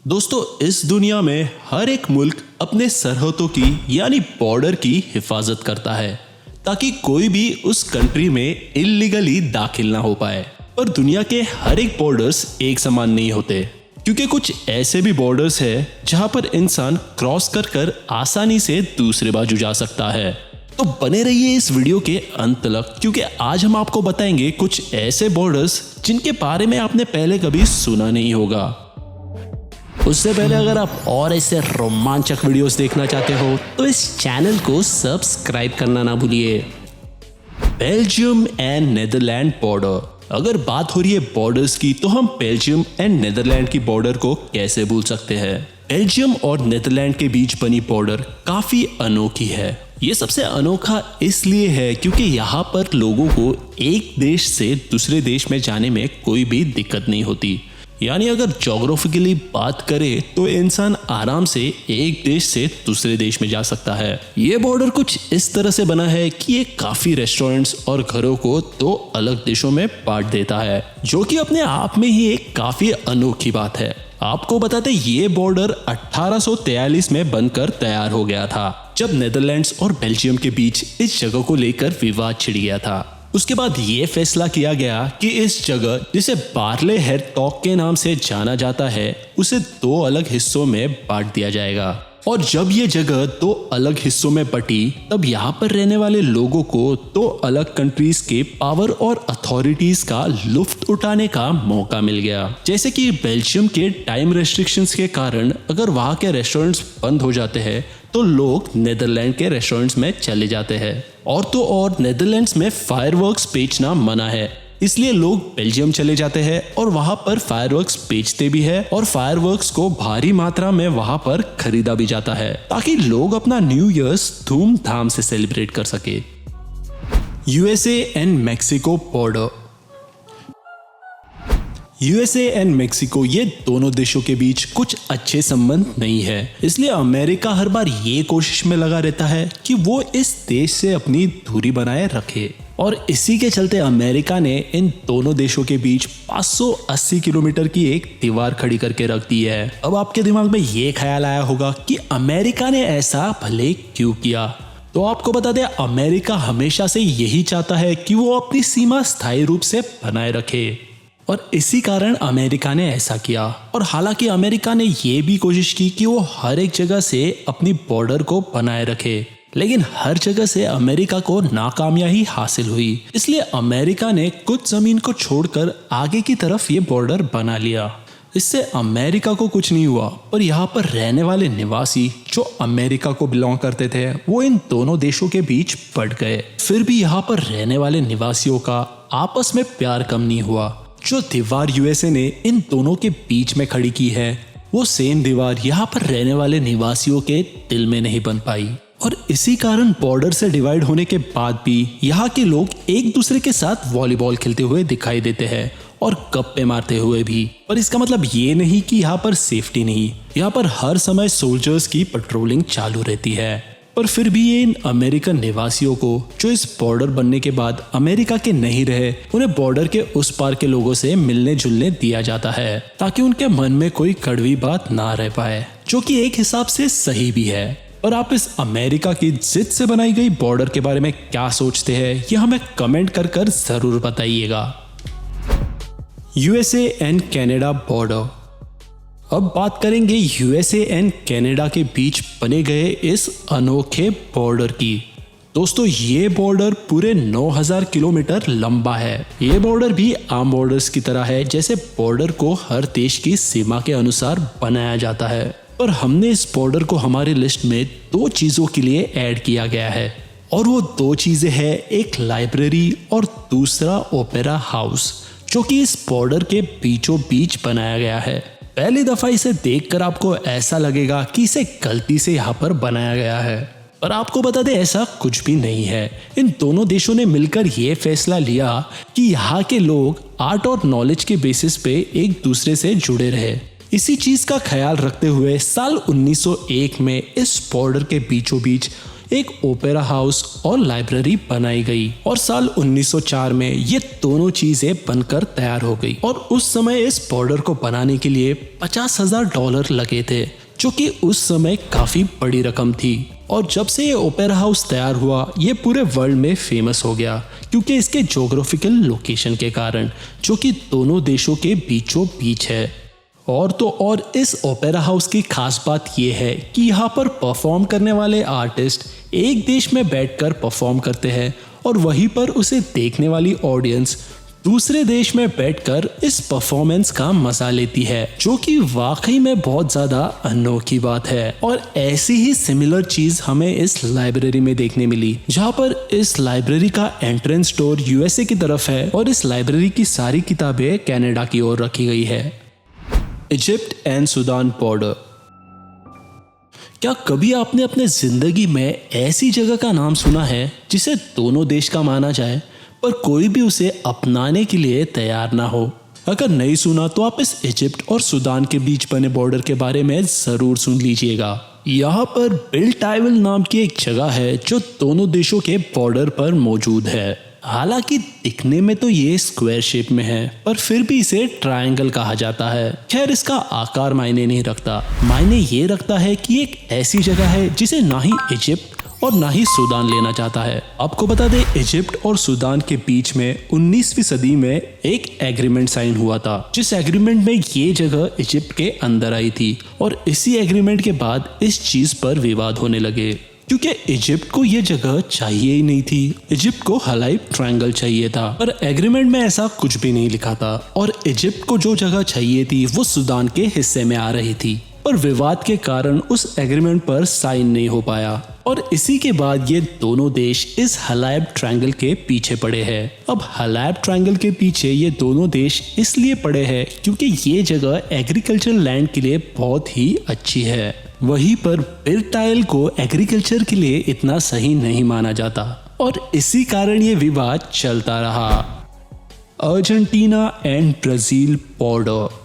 दोस्तों, इस दुनिया में हर एक मुल्क अपने सरहदों की यानी बॉर्डर की हिफाजत करता है ताकि कोई भी उस कंट्री में इल्लीगली दाखिल ना हो पाए। पर दुनिया के हर एक बॉर्डर्स एक समान नहीं होते, क्योंकि कुछ ऐसे भी बॉर्डर्स है जहां पर इंसान क्रॉस कर आसानी से दूसरे बाजू जा सकता है। तो बने रहिए इस वीडियो के अंत तक, क्योंकि आज हम आपको बताएंगे कुछ ऐसे बॉर्डर्स जिनके बारे में आपने पहले कभी सुना नहीं होगा। उससे पहले अगर आप और ऐसे रोमांचक वीडियोस देखना चाहते हो तो इस चैनल को सब्सक्राइब करना ना भूलिए। Belgium and Netherland border. अगर बात हो रही है बॉर्डर्स की तो हम बेल्जियम एंड नेदरलैंड की बॉर्डर को कैसे भूल सकते हैं। बेल्जियम और नेदरलैंड के बीच बनी बॉर्डर काफी अनोखी है। ये सबसे अनोखा इसलिए है क्योंकि यहाँ पर लोगों को एक देश से दूसरे देश में जाने में कोई भी दिक्कत नहीं होती। यानी अगर ज्योग्राफिकली बात करें तो इंसान आराम से एक देश से दूसरे देश में जा सकता है। ये बॉर्डर कुछ इस तरह से बना है कि ये काफी रेस्टोरेंट्स और घरों को दो अलग देशों में बांट देता है, जो कि अपने आप में ही एक काफी अनोखी बात है। आपको बताते ये बॉर्डर 1843 में बनकर तैयार हो गया था, जब नेदरलैंड्स और बेल्जियम के बीच इस जगह को लेकर विवाद छिड़ गया था। उसके बाद ये फैसला किया गया कि इस जगह, जिसे बार्ले हेरटॉग के नाम से जाना जाता है, उसे दो अलग हिस्सों में बांट दिया जाएगा। और जब ये जगह दो अलग हिस्सों में बटी, तब यहाँ पर रहने वाले लोगों को दो अलग कंट्रीज के पावर और अथॉरिटीज का लुफ्त उठाने का मौका मिल गया। जैसे कि बेल्जियम के टाइम रेस्ट्रिक्शंस के कारण अगर वहाँ के रेस्टोरेंट्स बंद हो जाते हैं तो लोग नेदरलैंड के रेस्टोरेंट्स में चले जाते हैं। और तो और नेदरलैंड्स में फायरवर्क्स बेचना मना है, इसलिए लोग बेल्जियम चले जाते हैं और वहां पर फायरवर्क्स बेचते भी है और फायरवर्क्स को भारी मात्रा में वहां पर खरीदा भी जाता है ताकि लोग अपना न्यू ईयर्स धूमधाम से सेलिब्रेट कर सके। USA and Mexico border. USA and Mexico, ये दोनों देशों के बीच कुछ अच्छे संबंध नहीं है, इसलिए अमेरिका हर बार ये कोशिश में लगा रहता है कि वो इस देश से अपनी दूरी बनाए रखे। और इसी के चलते अमेरिका ने इन दोनों देशों के बीच 580 किलोमीटर की एक दीवार खड़ी करके रख दी है। अब आपके दिमाग में ये ख्याल आया होगा कि अमेरिका ने ऐसा भले क्यों किया। तो आपको बता दें, अमेरिका हमेशा से यही चाहता है कि वो अपनी सीमा स्थायी रूप से बनाए रखे, और इसी कारण अमेरिका ने ऐसा किया। और हालांकि अमेरिका ने ये भी कोशिश की कि वो हर एक जगह से अपनी बॉर्डर को बनाए रखे, लेकिन हर जगह से अमेरिका को नाकामयाबी हासिल हुई। इसलिए अमेरिका ने कुछ जमीन को छोड़कर आगे की तरफ ये बॉर्डर बना लिया। इससे अमेरिका को कुछ नहीं हुआ, पर यहाँ पर रहने वाले निवासी जो अमेरिका को बिलोंग करते थे वो इन दोनों देशों के बीच बट गए। फिर भी यहाँ पर रहने वाले निवासियों का आपस में प्यार कम नहीं हुआ। जो दीवार यूएसए ने इन दोनों के बीच में खड़ी की है, वो सेम दीवार यहाँ पर रहने वाले निवासियों के दिल में नहीं बन पाई। और इसी कारण बॉर्डर से डिवाइड होने के बाद भी यहाँ के लोग एक दूसरे के साथ वॉलीबॉल खेलते हुए दिखाई देते हैं और गप्पे मारते हुए भी। पर इसका मतलब ये नहीं कि यहाँ पर सेफ्टी नहीं, यहाँ पर हर समय सोल्जर्स की पेट्रोलिंग चालू रहती है। पर फिर भी ये इन अमेरिकन निवासियों को, जो इस बॉर्डर बनने के बाद अमेरिका के नहीं रहे, उन्हें बॉर्डर के उस पार के लोगों से मिलने जुलने दिया जाता है ताकि उनके मन में कोई कड़वी बात ना रह पाए, जो कि एक हिसाब से सही भी है। और आप इस अमेरिका की जिद से बनाई गई बॉर्डर के बारे में क्या सोचते हैं, ये हमें कमेंट कर जरूर बताइएगा। USA and Canada border. अब बात करेंगे यूएसए एंड कनाडा के बीच बने गए इस अनोखे बॉर्डर की। दोस्तों, ये बॉर्डर पूरे 9000 किलोमीटर लंबा है। ये बॉर्डर भी आम बॉर्डर्स की तरह है, जैसे बॉर्डर को हर देश की सीमा के अनुसार बनाया जाता है। पर हमने इस बॉर्डर को हमारी लिस्ट में दो चीजों के लिए ऐड किया गया है, और वो दो चीजें हैं, एक लाइब्रेरी और दूसरा ओपेरा हाउस, जो कि इस बॉर्डर के बीचों बीच बनाया गया है। पहली दफा इसे देखकर आपको ऐसा लगेगा कि इसे गलती से यहाँ पर बनाया गया है, पर आपको बता दें ऐसा कुछ भी नहीं है। इन दोनों देशों ने मिलकर ये फैसला लिया कि यहाँ के लोग आर्ट और नॉलेज के बेसिस पे एक दूसरे से जुड़े रहे। इसी चीज का ख्याल रखते हुए साल 1901 में इस बॉर्डर के बीचों बीच एक ओपेरा हाउस और लाइब्रेरी बनाई गई और साल 1904 में ये दोनों चीजें बनकर तैयार हो गई। और उस समय इस बॉर्डर को बनाने के लिए $50,000 लगे थे, जो कि उस समय काफी बड़ी रकम थी। और जब से ये ओपेरा हाउस तैयार हुआ, ये पूरे वर्ल्ड में फेमस हो गया क्योंकि इसके ज्योग्राफिकल लोकेशन के कारण, जो कि दोनों देशों के बीचों बीच है। और तो और इस ओपेरा हाउस की खास बात यह है कि यहाँ पर परफॉर्म करने वाले आर्टिस्ट एक देश में बैठकर परफॉर्म करते हैं और वहीं पर उसे देखने वाली ऑडियंस दूसरे देश में बैठकर इस परफॉर्मेंस का मजा लेती है, जो कि वाकई में बहुत ज्यादा अनोखी बात है। और ऐसी ही सिमिलर चीज हमें इस लाइब्रेरी में देखने मिली, जहाँ पर इस लाइब्रेरी का एंट्रेंस डोर यूएसए की तरफ है और इस लाइब्रेरी की सारी किताबें कनाडा की ओर रखी गई है। Egypt and Sudan border. क्या कभी आपने अपने जिंदगी में ऐसी जगह का नाम सुना है जिसे दोनों देश का माना जाए पर कोई भी उसे अपनाने के लिए तैयार ना हो? अगर नहीं सुना तो आप इस इजिप्ट और सूडान के बीच बने बॉर्डर के बारे में जरूर सुन लीजिएगा। यहाँ पर बिल्टाइवल नाम की एक जगह है जो दोनों देशों के बॉर्डर पर मौजूद है। हालांकि दिखने में तो ये स्क्वायर शेप में है, पर फिर भी इसे ट्रायंगल कहा जाता है। खैर, इसका आकार मायने नहीं रखता, मायने ये रखता है कि एक ऐसी जगह है जिसे ना ही इजिप्ट और ना ही सूडान लेना चाहता है। आपको बता दें, इजिप्ट और सूडान के बीच में 19वीं सदी में एक एग्रीमेंट साइन हुआ था, जिस एग्रीमेंट में ये जगह इजिप्ट के अंदर आई थी। और इसी एग्रीमेंट के बाद इस चीज पर विवाद होने लगे, क्योंकि इजिप्ट को ये जगह चाहिए ही नहीं थी। इजिप्ट को हलाइब ट्रायंगल चाहिए था, पर एग्रीमेंट में ऐसा कुछ भी नहीं लिखा था। और इजिप्ट को जो जगह चाहिए थी वो सूडान के हिस्से में आ रही थी, पर विवाद के कारण उस एग्रीमेंट पर साइन नहीं हो पाया। और इसी के बाद ये दोनों देश इस हलाइब ट्रायंगल के पीछे पड़े हैं। अब हलाइब ट्रायंगल के पीछे ये दोनों देश इसलिए पड़े हैं क्योंकि ये जगह एग्रीकल्चर लैंड के लिए बहुत ही अच्छी है। वहीं पर बिल्टाइल को एग्रीकल्चर के लिए इतना सही नहीं माना जाता और इसी कारण ये विवाद चलता रहा। Argentina and Brazil border.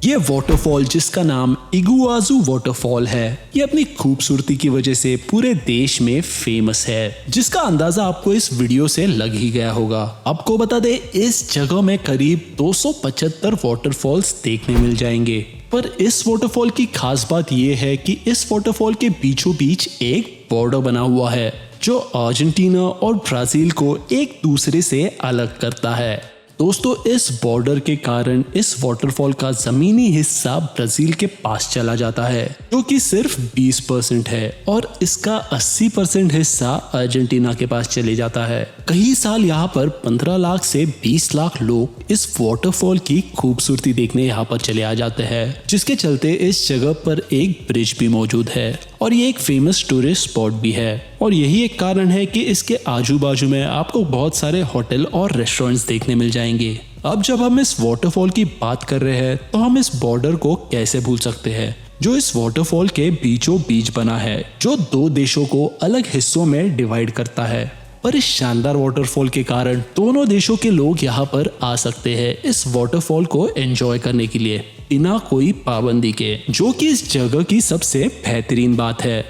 ये वाटरफॉल, जिसका नाम इगुआजू वाटरफॉल है, ये अपनी खूबसूरती की वजह से पूरे देश में फेमस है, जिसका अंदाजा आपको इस वीडियो से लग ही गया होगा। आपको बता दें, इस जगह में करीब 275 वाटरफॉल्स देखने मिल जाएंगे। पर इस वाटरफॉल की खास बात यह है कि इस वाटरफॉल के बीचों बीच एक बॉर्डर बना हुआ है, जो अर्जेंटीना और ब्राजील को एक दूसरे से अलग करता है। दोस्तों, इस बॉर्डर के कारण इस वाटरफॉल का जमीनी हिस्सा ब्राजील के पास चला जाता है, जो कि सिर्फ 20% है, और इसका 80% हिस्सा अर्जेंटीना के पास चले जाता है। कई साल यहाँ पर 15 लाख से 20 लाख लोग इस वाटरफॉल की खूबसूरती देखने यहाँ पर चले आ जाते हैं, जिसके चलते इस जगह पर एक ब्रिज भी मौजूद है और ये एक फेमस टूरिस्ट स्पॉट भी है। और यही एक कारण है कि इसके आजू बाजू में आपको बहुत सारे होटल और रेस्टोरेंट्स देखने मिल जाएंगे। अब जब हम इस वाटरफॉल की बात कर रहे हैं तो हम इस बॉर्डर को कैसे भूल सकते हैं, जो इस वाटरफॉल के बीचों बीच बना है, जो दो देशों को अलग हिस्सों में डिवाइड करता है। पर इस शानदार वाटरफॉल के कारण दोनों देशों के लोग यहाँ पर आ सकते हैं इस वाटरफॉल को एंजॉय करने के लिए बिना कोई पाबंदी के, जो कि इस जगह की सबसे बेहतरीन बात है।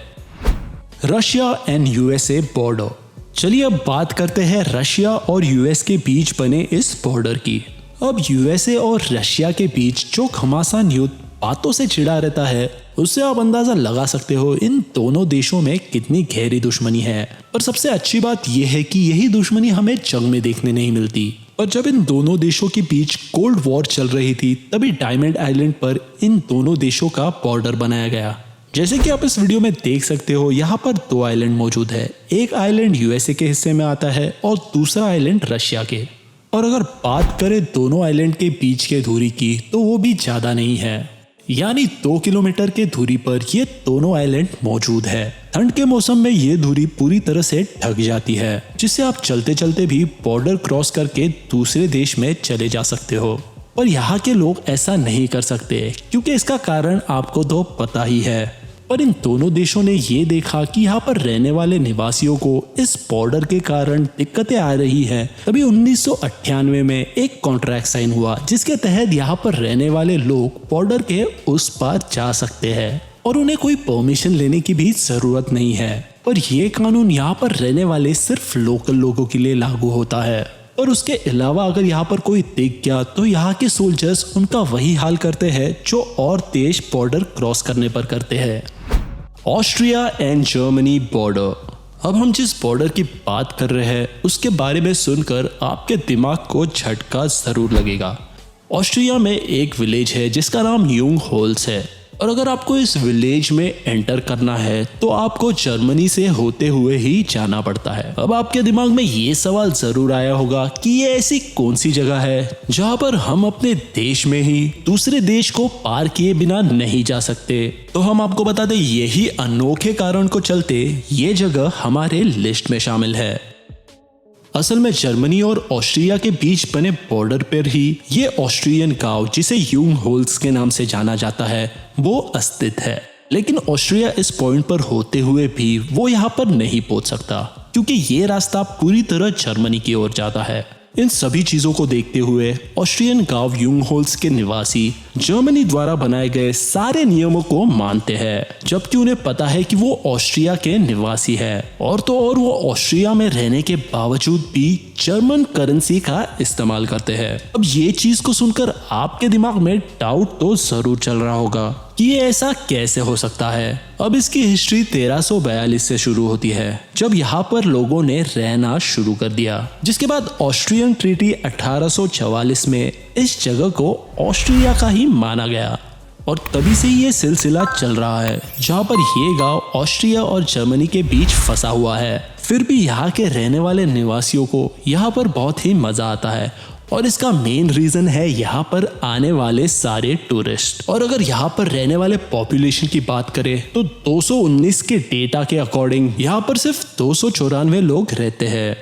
Russia and USA border. चलिए अब बात करते हैं रशिया और यूएस के बीच बने इस बॉर्डर की। अब यूएसए और रशिया के बीच जो घमासान युद्ध बातों से छिड़ा रहता है, उससे आप अंदाजा लगा सकते हो इन दोनों देशों में कितनी गहरी दुश्मनी है। और सबसे अच्छी बात यह है कि यही दुश्मनी हमें जंग में देखने नहीं मिलती। और जब इन दोनों देशों के बीच कोल्ड वॉर चल रही थी, तभी डायमंड आइलैंड पर इन दोनों देशों का बॉर्डर बनाया गया। जैसे कि आप इस वीडियो में देख सकते हो, यहाँ पर 2 आइलैंड मौजूद है। एक आइलैंड यूएसए के हिस्से में आता है और दूसरा आइलैंड रशिया के। और अगर बात करें दोनों आइलैंड के बीच के दूरी की, तो वो भी ज्यादा नहीं है, यानी 2 किलोमीटर के दूरी पर ये दोनों आइलैंड मौजूद है। ठंड के मौसम में ये दूरी पूरी तरह से ढक जाती है, जिससे आप चलते चलते भी बॉर्डर क्रॉस करके दूसरे देश में चले जा सकते हो। पर यहाँ के लोग ऐसा नहीं कर सकते, क्योंकि इसका कारण आपको तो पता ही है। पर इन दोनों देशों ने ये देखा कि यहाँ पर रहने वाले निवासियों को इस बॉर्डर के कारण दिक्कतें आ रही हैं। तभी 1998 में एक कॉन्ट्रैक्ट साइन हुआ, जिसके तहत यहाँ पर रहने वाले लोग बॉर्डर के उस पार जा सकते हैं और उन्हें कोई परमिशन लेने की भी जरूरत नहीं है। पर यह कानून यहाँ पर रहने वाले सिर्फ लोकल लोगों के लिए लागू होता है। और उसके अलावा अगर यहाँ पर कोई दिख गया तो यहाँ के सोल्जर्स उनका वही हाल करते हैं जो और देश बॉर्डर क्रॉस करने पर करते हैं। Austria and Germany border. अब हम जिस बॉर्डर की बात कर रहे हैं उसके बारे में सुनकर आपके दिमाग को झटका जरूर लगेगा। ऑस्ट्रिया में एक विलेज है जिसका नाम यूंग होल्स है, और अगर आपको इस विलेज में एंटर करना है तो आपको जर्मनी से होते हुए ही जाना पड़ता है। अब आपके दिमाग में ये सवाल जरूर आया होगा कि ये ऐसी कौन सी जगह है जहाँ पर हम अपने देश में ही दूसरे देश को पार किए बिना नहीं जा सकते। तो हम आपको बता दें, यही अनोखे कारण को चलते ये जगह हमारे लिस्ट में शामिल है। असल में जर्मनी और ऑस्ट्रिया के बीच बने बॉर्डर पर ही ये ऑस्ट्रियन गांव, जिसे यूंग होल्स के नाम से जाना जाता है, वो अस्तित्व है। लेकिन ऑस्ट्रिया इस पॉइंट पर होते हुए भी वो यहाँ पर नहीं पहुंच सकता, क्योंकि ये रास्ता पूरी तरह जर्मनी की ओर जाता है। इन सभी चीजों को देखते हुए ऑस्ट्रियन गांव यूंग होल्स के निवासी जर्मनी द्वारा बनाए गए सारे नियमों को मानते हैं, जबकि उन्हें पता है कि वो ऑस्ट्रिया के निवासी है। और तो और वो ऑस्ट्रिया में रहने के बावजूद भी जर्मन करेंसी का इस्तेमाल करते हैं। अब ये चीज को सुनकर आपके दिमाग में डाउट तो जरूर चल रहा होगा कि ये ऐसा कैसे हो सकता है। अब इसकी हिस्ट्री 1342 से शुरू होती है, जब यहाँ पर लोगों ने रहना शुरू कर दिया, जिसके बाद ऑस्ट्रियन ट्रीटी 1844 में इस जगह को ऑस्ट्रिया का ही माना गया। और तभी से ये सिलसिला चल रहा है जहाँ पर ये गांव ऑस्ट्रिया और जर्मनी के बीच फंसा हुआ है। फिर भी यहाँ के रहने वाले निवासियों को यहाँ पर बहुत ही मजा आता है, और इसका मेन रीजन है यहाँ पर आने वाले सारे टूरिस्ट। और अगर यहाँ पर रहने वाले पॉपुलेशन की बात करें तो 219 के डेटा के अकॉर्डिंग यहाँ पर सिर्फ 294 लोग रहते हैं।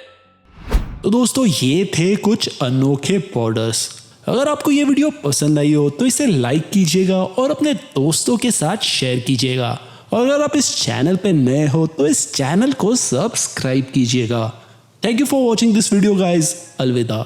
तो दोस्तों, ये थे कुछ अनोखे बॉर्डर्स। अगर आपको ये वीडियो पसंद आई हो तो इसे लाइक कीजिएगा और अपने दोस्तों के साथ शेयर कीजिएगा। और अगर आप इस चैनल पे नए हो तो इस चैनल को सब्सक्राइब कीजिएगा। Thank you for watching this video guys. अलविदा।